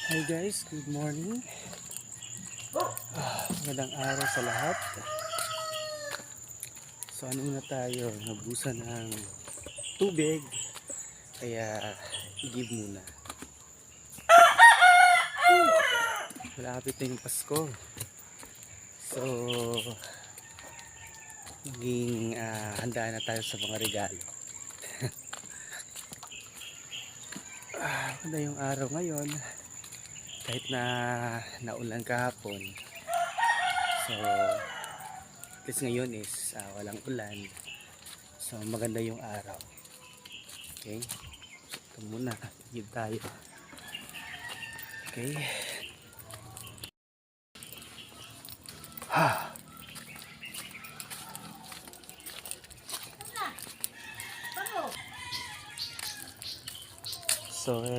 Hi guys, good morning. Magandang araw sa lahat. So ano muna tayo, nabusan ng tubig. Kaya i-give muna. Malapit na yung Pasko. So maging handa na tayo sa mga regalo. Maganda yung araw ngayon. Kahit na naulan kahapon. So at least ngayon is walang ulan. So maganda yung araw. Okay. Ito muna. Give tayo. Okay. So